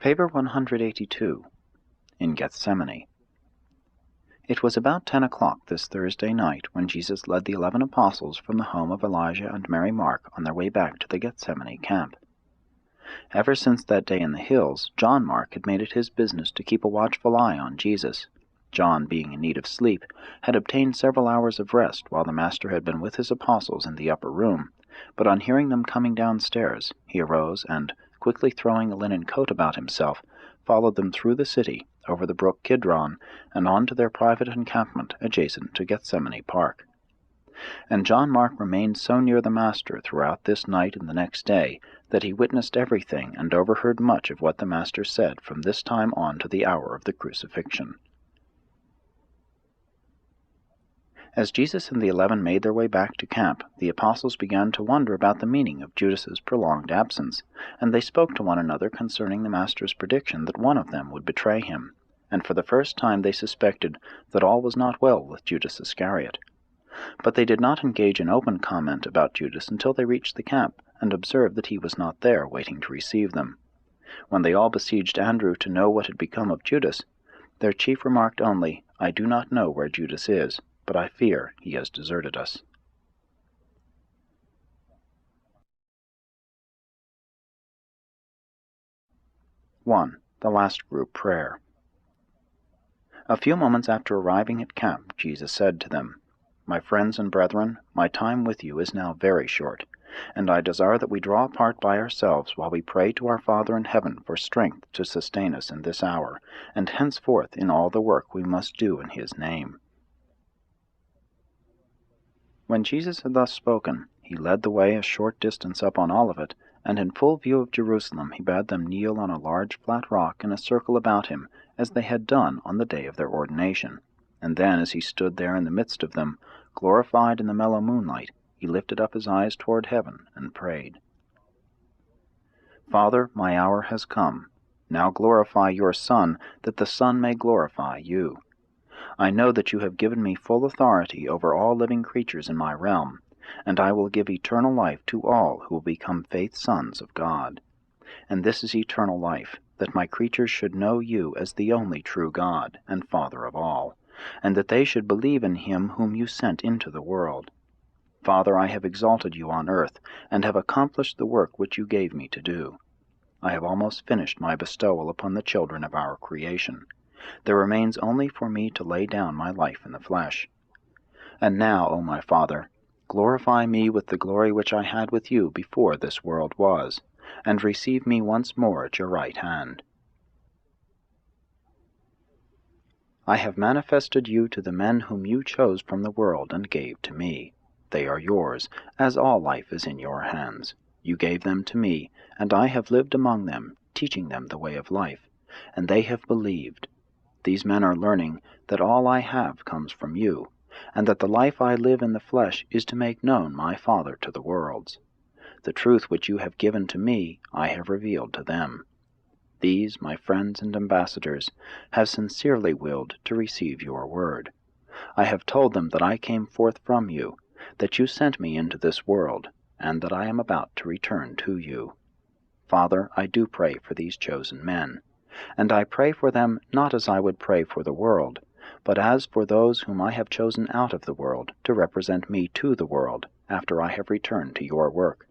Paper 182. In Gethsemane. It was about 10 o'clock this Thursday night when Jesus led the 11 apostles from the home of Elijah and Mary Mark on their way back to the Gethsemane camp. Ever since that day in the hills, John Mark had made it his business to keep a watchful eye on Jesus. John, being in need of sleep, had obtained several hours of rest while the Master had been with his apostles in the upper room, but on hearing them coming downstairs, he arose and, quickly throwing a linen coat about himself, followed them through the city, over the brook Kidron, and on to their private encampment adjacent to Gethsemane Park. And John Mark remained so near the Master throughout this night and the next day that he witnessed everything and overheard much of what the Master said from this time on to the hour of the crucifixion. As Jesus and the 11 made their way back to camp, the apostles began to wonder about the meaning of Judas's prolonged absence, and they spoke to one another concerning the Master's prediction that one of them would betray him, and for the first time they suspected that all was not well with Judas Iscariot. But they did not engage in open comment about Judas until they reached the camp, and observed that he was not there, waiting to receive them. When they all besieged Andrew to know what had become of Judas, their chief remarked only, "I do not know where Judas is, but I fear he has deserted us." (1) The Last Group Prayer. A few moments after arriving at camp, Jesus said to them, "My friends and brethren, my time with you is now very short, and I desire that we draw apart by ourselves while we pray to our Father in heaven for strength to sustain us in this hour, and henceforth in all the work we must do in His name." When Jesus had thus spoken, he led the way a short distance up on Olivet, and in full view of Jerusalem he bade them kneel on a large flat rock in a circle about him, as they had done on the day of their ordination. And then, as he stood there in the midst of them, glorified in the mellow moonlight, he lifted up his eyes toward heaven and prayed. "Father, my hour has come. Now glorify your Son, that the Son may glorify you. I know that you have given me full authority over all living creatures in my realm, and I will give eternal life to all who will become faith sons of God. And this is eternal life, that my creatures should know you as the only true God and Father of all, and that they should believe in him whom you sent into the world. Father, I have exalted you on earth, and have accomplished the work which you gave me to do. I have almost finished my bestowal upon the children of our creation. There remains only for me to lay down my life in the flesh. And now, O my Father, glorify me with the glory which I had with you before this world was, and receive me once more at your right hand. I have manifested you to the men whom you chose from the world and gave to me. They are yours, as all life is in your hands. You gave them to me, and I have lived among them, teaching them the way of life, and they have believed. These men are learning that all I have comes from you, and that the life I live in the flesh is to make known my Father to the worlds. The truth which you have given to me I have revealed to them. These, my friends and ambassadors, have sincerely willed to receive your word. I have told them that I came forth from you, that you sent me into this world, and that I am about to return to you. Father, I do pray for these chosen men. And I pray for them not as I would pray for the world, but as for those whom I have chosen out of the world to represent me to the world after I have returned to your work,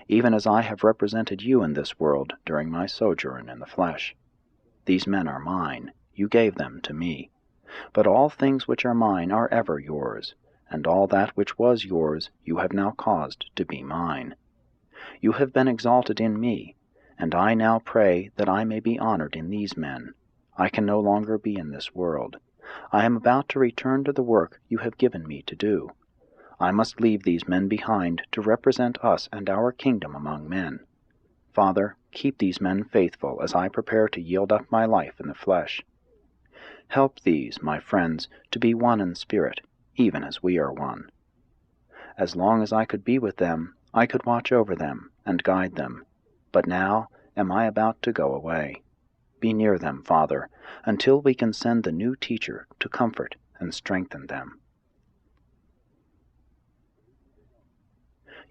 even as I have represented you in this world during my sojourn in the flesh. These men are mine, you gave them to me. But all things which are mine are ever yours, and all that which was yours you have now caused to be mine. You have been exalted in me, and I now pray that I may be honored in these men. I can no longer be in this world. I am about to return to the work you have given me to do. I must leave these men behind to represent us and our kingdom among men. Father, keep these men faithful as I prepare to yield up my life in the flesh. Help these, my friends, to be one in spirit, even as we are one. As long as I could be with them, I could watch over them and guide them. But now am I about to go away. Be near them, Father, until we can send the new teacher to comfort and strengthen them.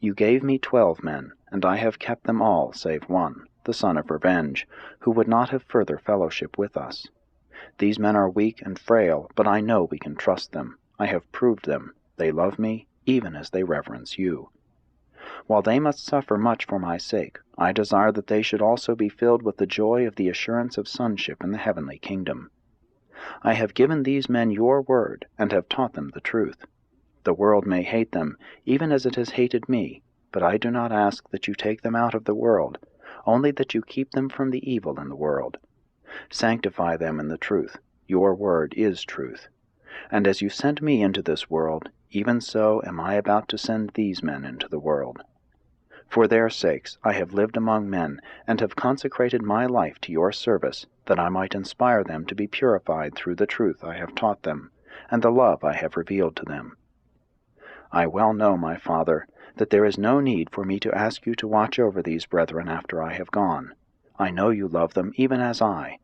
You gave me 12 men, and I have kept them all save one, the son of revenge, who would not have further fellowship with us. These men are weak and frail, but I know we can trust them. I have proved them. They love me, even as they reverence you. While they must suffer much for my sake, I desire that they should also be filled with the joy of the assurance of sonship in the heavenly kingdom. I have given these men your word, and have taught them the truth. The world may hate them, even as it has hated me, but I do not ask that you take them out of the world, only that you keep them from the evil in the world. Sanctify them in the truth. Your word is truth. And as you sent me into this world, even so am I about to send these men into the world. For their sakes I have lived among men, and have consecrated my life to your service, that I might inspire them to be purified through the truth I have taught them, and the love I have revealed to them. I well know, my Father, that there is no need for me to ask you to watch over these brethren after I have gone. I know you love them even as I.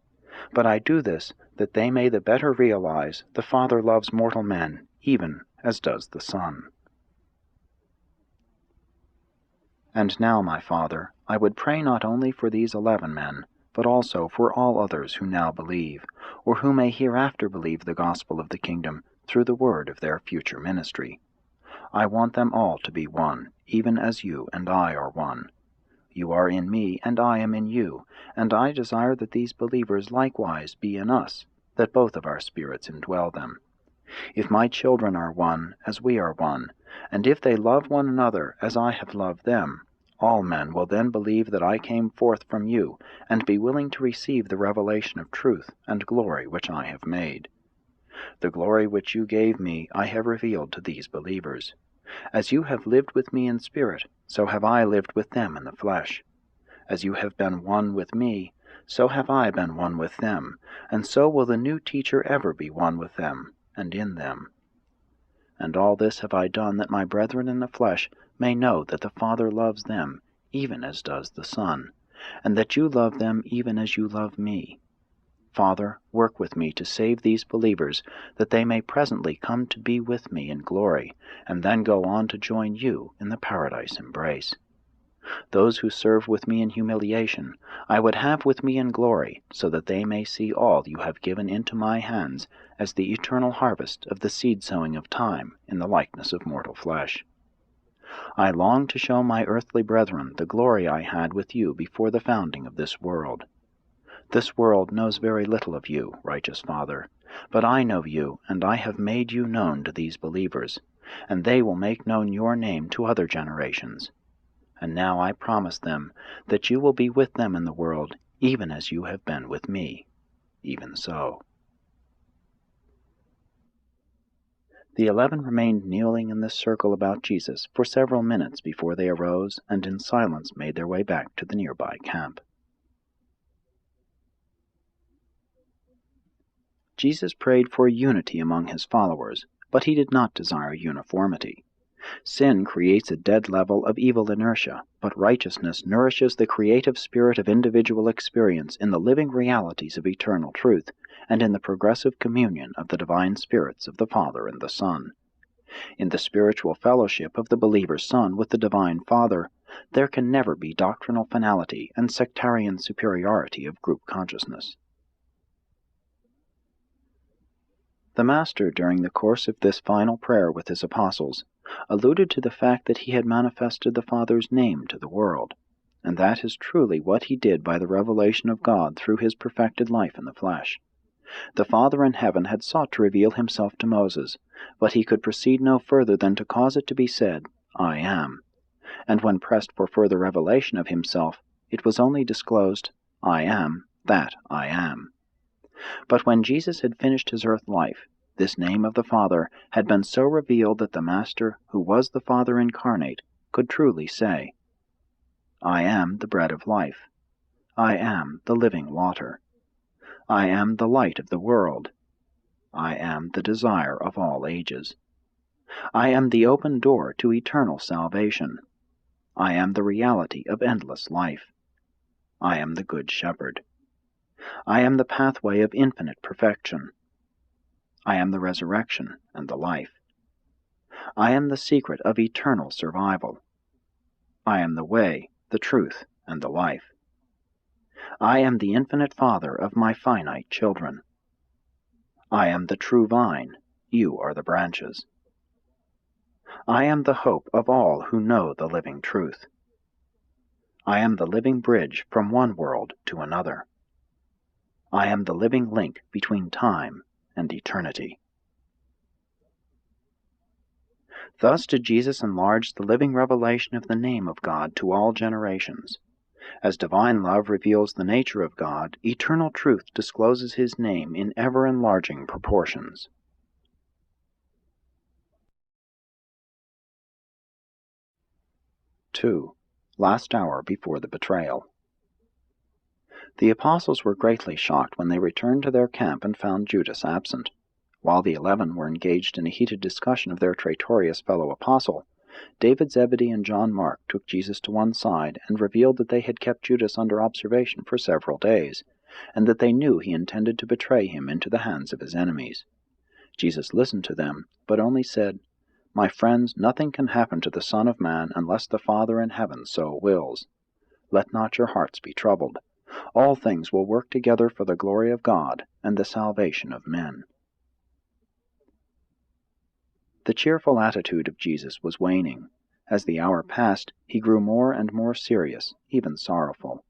But I do this that they may the better realize the Father loves mortal men, even as does the Son. And now, my Father, I would pray not only for these 11 men, but also for all others who now believe, or who may hereafter believe the gospel of the kingdom through the word of their future ministry. I want them all to be one, even as you and I are one. You are in me, and I am in you, and I desire that these believers likewise be in us, that both of our spirits indwell them. If my children are one, as we are one, and if they love one another as I have loved them, all men will then believe that I came forth from you, and be willing to receive the revelation of truth and glory which I have made. The glory which you gave me I have revealed to these believers. As you have lived with me in spirit, so have I lived with them in the flesh. As you have been one with me, so have I been one with them, and so will the new teacher ever be one with them, and in them. And all this have I done that my brethren in the flesh may know that the Father loves them, even as does the Son, and that you love them even as you love me. Father, work with me to save these believers, that they may presently come to be with me in glory, and then go on to join you in the paradise embrace. Those who serve with me in humiliation, I would have with me in glory, so that they may see all you have given into my hands as the eternal harvest of the seed-sowing of time in the likeness of mortal flesh. I long to show my earthly brethren the glory I had with you before the founding of this world. This world knows very little of you, righteous Father, but I know you, and I have made you known to these believers, and they will make known your name to other generations. And now I promise them that you will be with them in the world, even as you have been with me. Even so. The 11 remained kneeling in this circle about Jesus for several minutes before they arose and in silence made their way back to the nearby camp. Jesus prayed for unity among his followers, but he did not desire uniformity. Sin creates a dead level of evil inertia, but righteousness nourishes the creative spirit of individual experience in the living realities of eternal truth, and in the progressive communion of the divine spirits of the Father and the Son. In the spiritual fellowship of the believer's Son with the divine Father, there can never be doctrinal finality and sectarian superiority of group consciousness. The Master, during the course of this final prayer with his apostles, alluded to the fact that he had manifested the Father's name to the world, and that is truly what he did by the revelation of God through his perfected life in the flesh. The Father in heaven had sought to reveal himself to Moses, but he could proceed no further than to cause it to be said, I am. And when pressed for further revelation of himself, it was only disclosed, I am that I am. But when Jesus had finished his earth life, this name of the Father had been so revealed that the Master, who was the Father incarnate, could truly say, I am the bread of life. I am the living water. I am the light of the world. I am the desire of all ages. I am the open door to eternal salvation. I am the reality of endless life. I am the Good Shepherd. I am the pathway of infinite perfection. I am the resurrection and the life. I am the secret of eternal survival. I am the way, the truth, and the life. I am the infinite Father of my finite children. I am the true vine, you are the branches. I am the hope of all who know the living truth. I am the living bridge from one world to another. I am the living link between time and eternity. Thus did Jesus enlarge the living revelation of the name of God to all generations. As divine love reveals the nature of God, eternal truth discloses his name in ever-enlarging proportions. 2. Last hour before the betrayal. The apostles were greatly shocked when they returned to their camp and found Judas absent. While the 11 were engaged in a heated discussion of their traitorous fellow apostle, David Zebedee and John Mark took Jesus to one side and revealed that they had kept Judas under observation for several days, and that they knew he intended to betray him into the hands of his enemies. Jesus listened to them, but only said, "My friends, nothing can happen to the Son of Man unless the Father in heaven so wills. Let not your hearts be troubled. All things will work together for the glory of God and the salvation of men." The cheerful attitude of Jesus was waning. As the hour passed, he grew more and more serious, even sorrowful.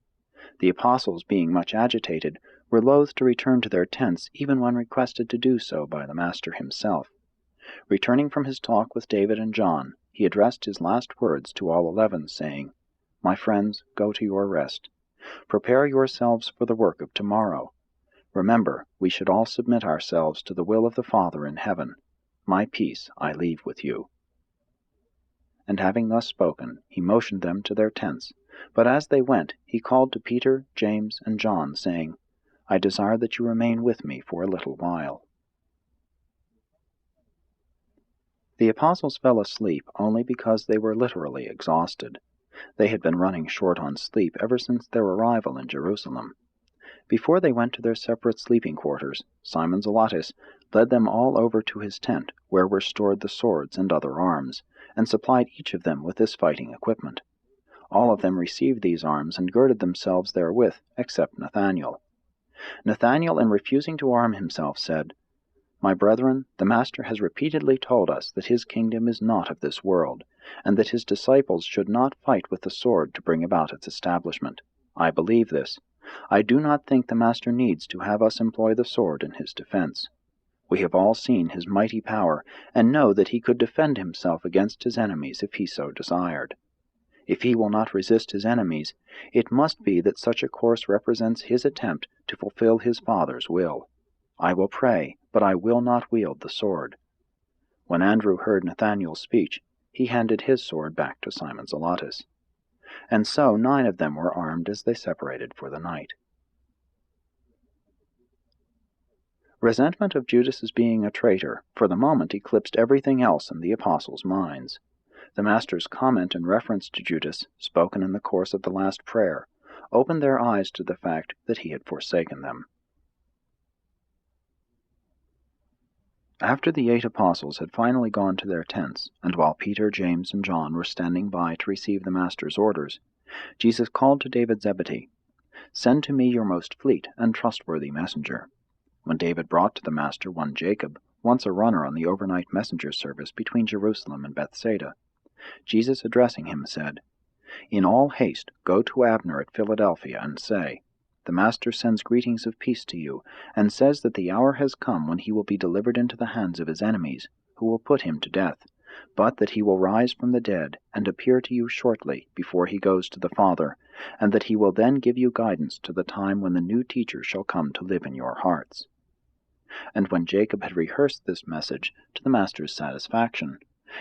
The apostles, being much agitated, were loath to return to their tents even when requested to do so by the Master himself. Returning from his talk with David and John, he addressed his last words to all 11, saying, "My friends, go to your rest. Prepare yourselves for the work of tomorrow. Remember, we should all submit ourselves to the will of the Father in heaven. My peace I leave with you." And having thus spoken, he motioned them to their tents. But as they went, he called to Peter, James, and John, saying, "I desire that you remain with me for a little while." The apostles fell asleep only because they were literally exhausted. They had been running short on sleep ever since their arrival in Jerusalem. Before they went to their separate sleeping quarters, Simon Zelotes led them all over to his tent, where were stored the swords and other arms, and supplied each of them with this fighting equipment. All of them received these arms and girded themselves therewith, except Nathanael. Nathanael, in refusing to arm himself, said, "My brethren, the Master has repeatedly told us that his kingdom is not of this world, and that his disciples should not fight with the sword to bring about its establishment. I believe this. I do not think the Master needs to have us employ the sword in his defense. We have all seen his mighty power, and know that he could defend himself against his enemies if he so desired. If he will not resist his enemies, it must be that such a course represents his attempt to fulfill his Father's will. I will pray, but I will not wield the sword." When Andrew heard Nathanael's speech, he handed his sword back to Simon Zelotes. And so 9 of them were armed as they separated for the night. Resentment of Judas's being a traitor for the moment eclipsed everything else in the apostles' minds. The Master's comment in reference to Judas, spoken in the course of the last prayer, opened their eyes to the fact that he had forsaken them. After the 8 apostles had finally gone to their tents, and while Peter, James, and John were standing by to receive the Master's orders, Jesus called to David Zebedee, "Send to me your most fleet and trustworthy messenger." When David brought to the Master one Jacob, once a runner on the overnight messenger service between Jerusalem and Bethsaida, Jesus, addressing him, said, "In all haste go to Abner at Philadelphia and say, The Master sends greetings of peace to you, and says that the hour has come when he will be delivered into the hands of his enemies, who will put him to death, but that he will rise from the dead and appear to you shortly before he goes to the Father, and that he will then give you guidance to the time when the new teacher shall come to live in your hearts." And when Jacob had rehearsed this message to the Master's satisfaction,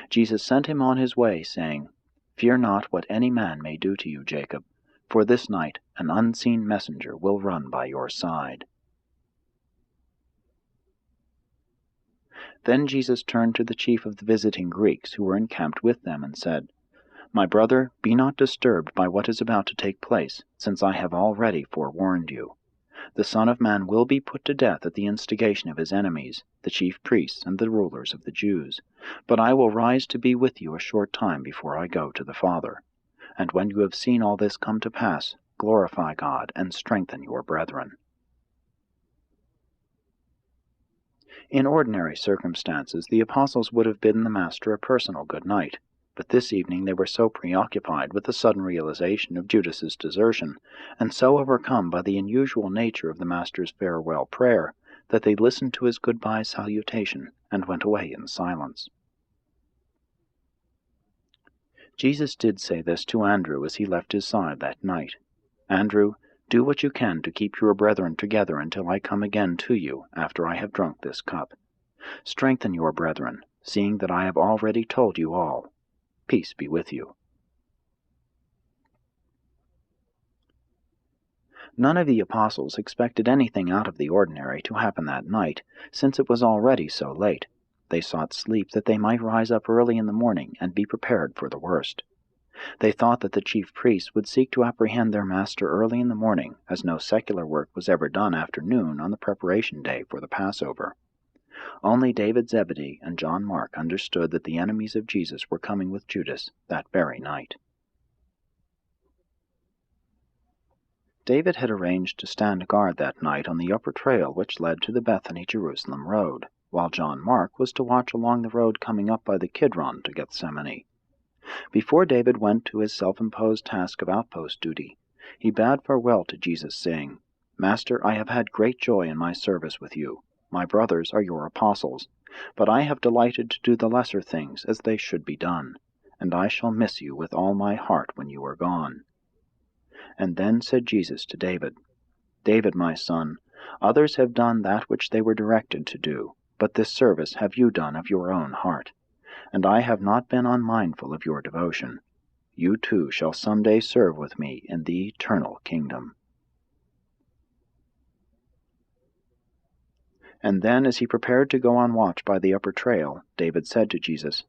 Jesus sent him on his way, saying, "Fear not what any man may do to you, Jacob, for this night an unseen messenger will run by your side." Then Jesus turned to the chief of the visiting Greeks who were encamped with them, and said, "My brother, be not disturbed by what is about to take place, since I have already forewarned you. The Son of Man will be put to death at the instigation of his enemies, the chief priests and the rulers of the Jews. But I will rise to be with you a short time before I go to the Father. And when you have seen all this come to pass, glorify God, and strengthen your brethren. In ordinary circumstances, the apostles would have bidden the Master a personal good night, but this evening they were so preoccupied with the sudden realization of Judas's desertion, and so overcome by the unusual nature of the Master's farewell prayer, that they listened to his goodbye salutation and went away in silence. Jesus did say this to Andrew as he left his side that night. "Andrew, do what you can to keep your brethren together until I come again to you after I have drunk this cup. Strengthen your brethren, seeing that I have already told you all. Peace be with you." None of the apostles expected anything out of the ordinary to happen that night, since it was already so late. They sought sleep that they might rise up early in the morning and be prepared for the worst. They thought that the chief priests would seek to apprehend their master early in the morning, as no secular work was ever done after noon on the preparation day for the Passover. Only David Zebedee and John Mark understood that the enemies of Jesus were coming with Judas that very night. David had arranged to stand guard that night on the upper trail which led to the Bethany-Jerusalem road, while John Mark was to watch along the road coming up by the Kidron to Gethsemane. Before David went to his self-imposed task of outpost duty, he bade farewell to Jesus, saying, "Master, I have had great joy in my service with you. My brothers are your apostles, but I have delighted to do the lesser things as they should be done, and I shall miss you with all my heart when you are gone." And then said Jesus to David, "David, my son, others have done that which they were directed to do, but this service have you done of your own heart, and I have not been unmindful of your devotion. You too shall some day serve with me in the eternal kingdom." And then, as he prepared to go on watch by the upper trail, David said to Jesus,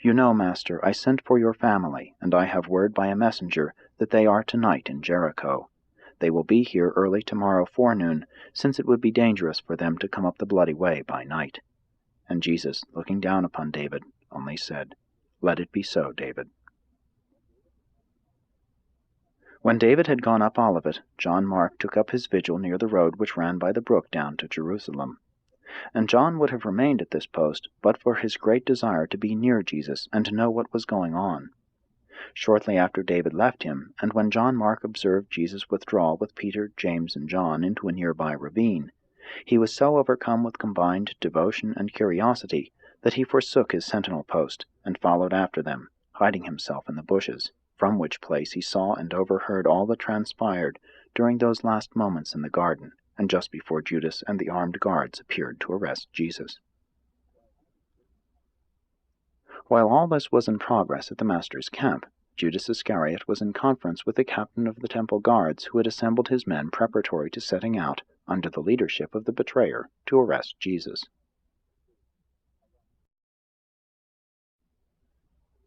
"You know, Master, I sent for your family, and I have word by a messenger that they are tonight in Jericho. They will be here early tomorrow forenoon, since it would be dangerous for them to come up the bloody way by night." And Jesus, looking down upon David, only said, "Let it be so, David." When David had gone up Olivet, John Mark took up his vigil near the road which ran by the brook down to Jerusalem. And John would have remained at this post but for his great desire to be near Jesus and to know what was going on. Shortly after David left him, and when John Mark observed Jesus withdraw with Peter, James, and John into a nearby ravine, he was so overcome with combined devotion and curiosity that he forsook his sentinel post and followed after them, hiding himself in the bushes, from which place he saw and overheard all that transpired during those last moments in the garden, and just before Judas and the armed guards appeared to arrest Jesus. While all this was in progress at the Master's camp, Judas Iscariot was in conference with the captain of the temple guards, who had assembled his men preparatory to setting out, under the leadership of the betrayer, to arrest Jesus.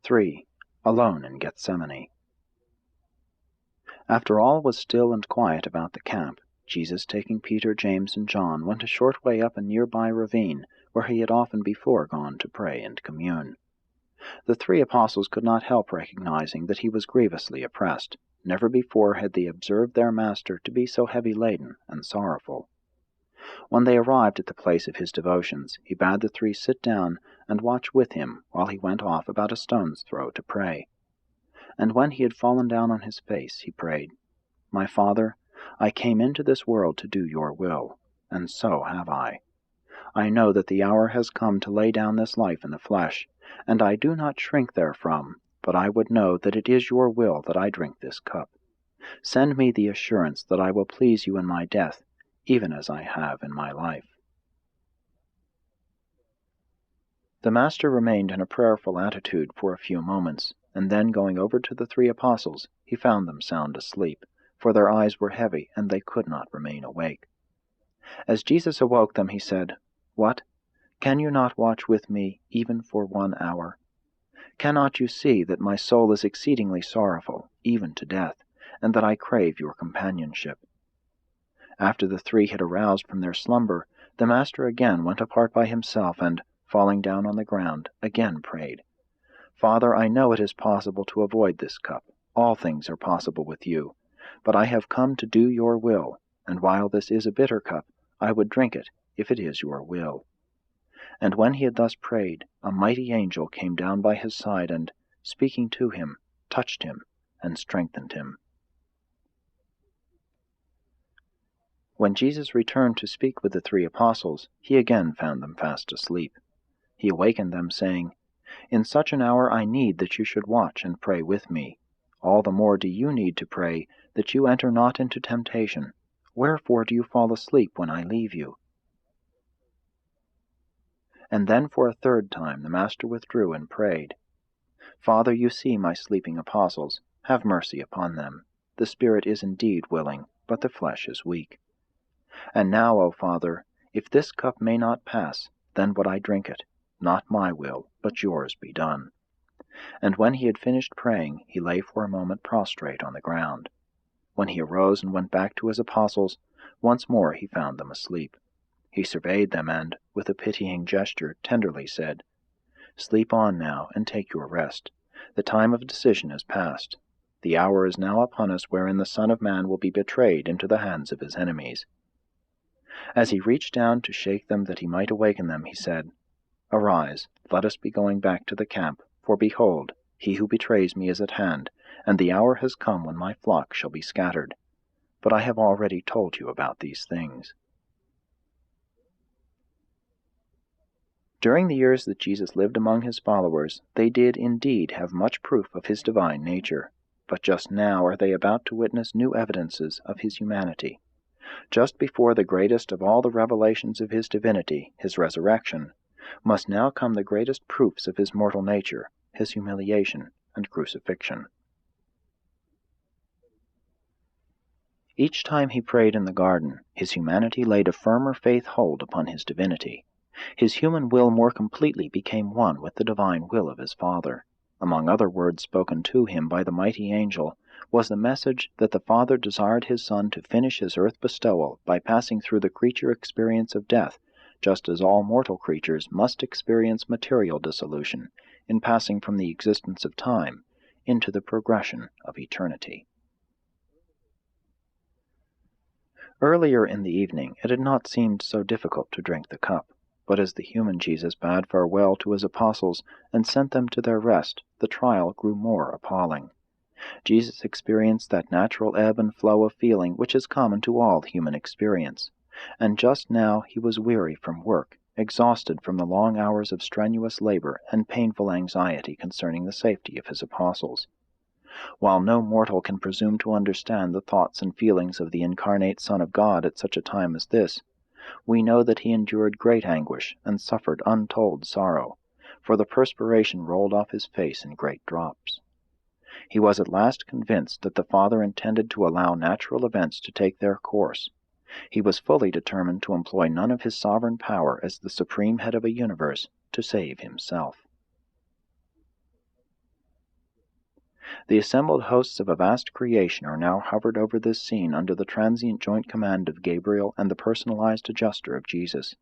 3. Alone in Gethsemane. After all was still and quiet about the camp, Jesus, taking Peter, James, and John, went a short way up a nearby ravine, where he had often before gone to pray and commune. The 3 apostles could not help recognizing that he was grievously oppressed. Never before had they observed their Master to be so heavy-laden and sorrowful. When they arrived at the place of his devotions, he bade the 3 sit down and watch with him while he went off about a stone's throw to pray. And when he had fallen down on his face, he prayed, "My Father, I came into this world to do your will, and so have I. I know that the hour has come to lay down this life in the flesh, and I do not shrink therefrom, but I would know that it is your will that I drink this cup. Send me the assurance that I will please you in my death, even as I have in my life." The Master remained in a prayerful attitude for a few moments, and then going over to the 3 apostles, he found them sound asleep, for their eyes were heavy, and they could not remain awake. As Jesus awoke them, he said, "What? Can you not watch with me even for 1 hour? Cannot you see that my soul is exceedingly sorrowful, even to death, and that I crave your companionship?" After the 3 had aroused from their slumber, the Master again went apart by himself, and, falling down on the ground, again prayed, "Father, I know it is possible to avoid this cup. All things are possible with you. but I have come to do your will, and while this is a bitter cup, I would drink it, if it is your will." And when he had thus prayed, a mighty angel came down by his side, and, speaking to him, touched him, and strengthened him. When Jesus returned to speak with the 3 apostles, he again found them fast asleep. He awakened them, saying, "In such an hour I need that you should watch and pray with me. All the more do you need to pray, that you enter not into temptation. Wherefore do you fall asleep when I leave you?" And then for a 3rd time the Master withdrew and prayed, "Father, you see my sleeping apostles. Have mercy upon them. The spirit is indeed willing, but the flesh is weak. And now, O Father, if this cup may not pass, then would I drink it. Not my will, but yours be done." And when he had finished praying, he lay for a moment prostrate on the ground. When he arose and went back to his apostles, once more he found them asleep. He surveyed them, and, with a pitying gesture, tenderly said, "Sleep on now, and take your rest. The time of decision is past. The hour is now upon us wherein the Son of Man will be betrayed into the hands of his enemies." As he reached down to shake them that he might awaken them, he said, "Arise, let us be going back to the camp, for behold, he who betrays me is at hand, and the hour has come when my flock shall be scattered. But I have already told you about these things." During the years that Jesus lived among his followers, they did indeed have much proof of his divine nature, but just now are they about to witness new evidences of his humanity. Just before the greatest of all the revelations of his divinity, his resurrection, must now come the greatest proofs of his mortal nature, his humiliation and crucifixion. Each time he prayed in the garden, his humanity laid a firmer faith hold upon his divinity. His human will more completely became one with the divine will of his Father. Among other words spoken to him by the mighty angel was the message that the Father desired his Son to finish his earth bestowal by passing through the creature experience of death, just as all mortal creatures must experience material dissolution in passing from the existence of time into the progression of eternity. Earlier in the evening it had not seemed so difficult to drink the cup, but as the human Jesus bade farewell to his apostles and sent them to their rest, the trial grew more appalling. Jesus experienced that natural ebb and flow of feeling which is common to all human experience, and just now he was weary from work, exhausted from the long hours of strenuous labor and painful anxiety concerning the safety of his apostles. While no mortal can presume to understand the thoughts and feelings of the incarnate Son of God at such a time as this, we know that he endured great anguish and suffered untold sorrow, for the perspiration rolled off his face in great drops. He was at last convinced that the Father intended to allow natural events to take their course. He was fully determined to employ none of his sovereign power as the supreme head of a universe to save himself. The assembled hosts of a vast creation are now hovered over this scene under the transient joint command of Gabriel and the personalized adjuster of Jesus.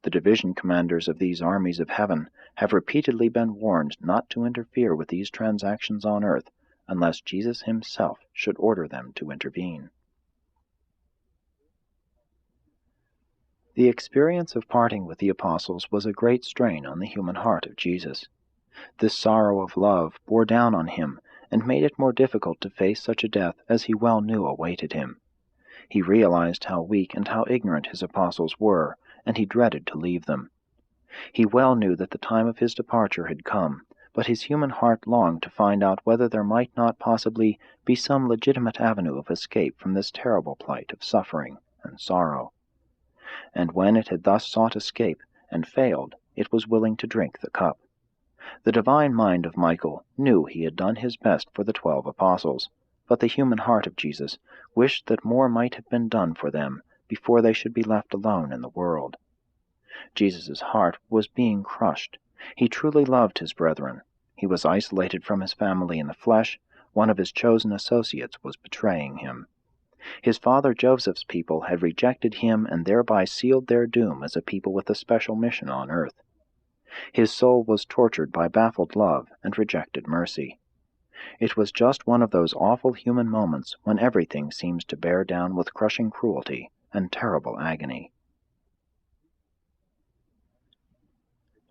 The division commanders of these armies of heaven have repeatedly been warned not to interfere with these transactions on earth unless Jesus himself should order them to intervene. The experience of parting with the apostles was a great strain on the human heart of Jesus. This sorrow of love bore down on him and made it more difficult to face such a death as he well knew awaited him. He realized how weak and how ignorant his apostles were, and he dreaded to leave them. He well knew that the time of his departure had come, but his human heart longed to find out whether there might not possibly be some legitimate avenue of escape from this terrible plight of suffering and sorrow. And when it had thus sought escape and failed, it was willing to drink the cup. The divine mind of Michael knew he had done his best for the 12 apostles, but the human heart of Jesus wished that more might have been done for them before they should be left alone in the world. Jesus' heart was being crushed. He truly loved his brethren. He was isolated from his family in the flesh. One of his chosen associates was betraying him. His father Joseph's people had rejected him and thereby sealed their doom as a people with a special mission on earth. His soul was tortured by baffled love and rejected mercy. It was just one of those awful human moments when everything seems to bear down with crushing cruelty and terrible agony.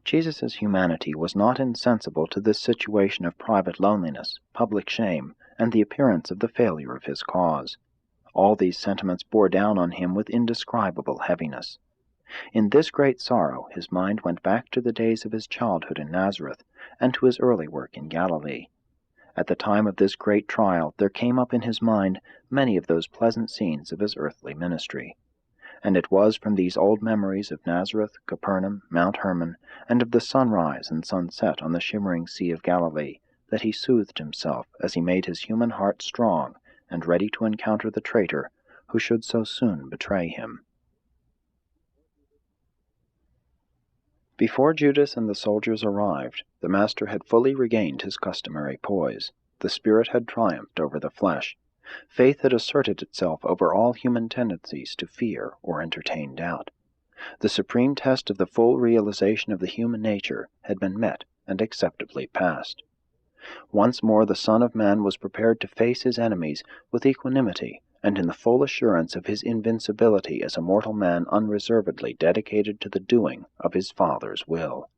Jesus' humanity was not insensible to this situation of private loneliness, public shame, and the appearance of the failure of his cause. All these sentiments bore down on him with indescribable heaviness. In this great sorrow his mind went back to the days of his childhood in Nazareth, and to his early work in Galilee. At the time of this great trial there came up in his mind many of those pleasant scenes of his earthly ministry. And it was from these old memories of Nazareth, Capernaum, Mount Hermon, and of the sunrise and sunset on the shimmering Sea of Galilee, that he soothed himself as he made his human heart strong and ready to encounter the traitor who should so soon betray him. Before Judas and the soldiers arrived, the Master had fully regained his customary poise. The Spirit had triumphed over the flesh. Faith had asserted itself over all human tendencies to fear or entertain doubt. The supreme test of the full realization of the human nature had been met and acceptably passed. Once more the Son of Man was prepared to face his enemies with equanimity and in the full assurance of his invincibility as a mortal man unreservedly dedicated to the doing of his Father's will.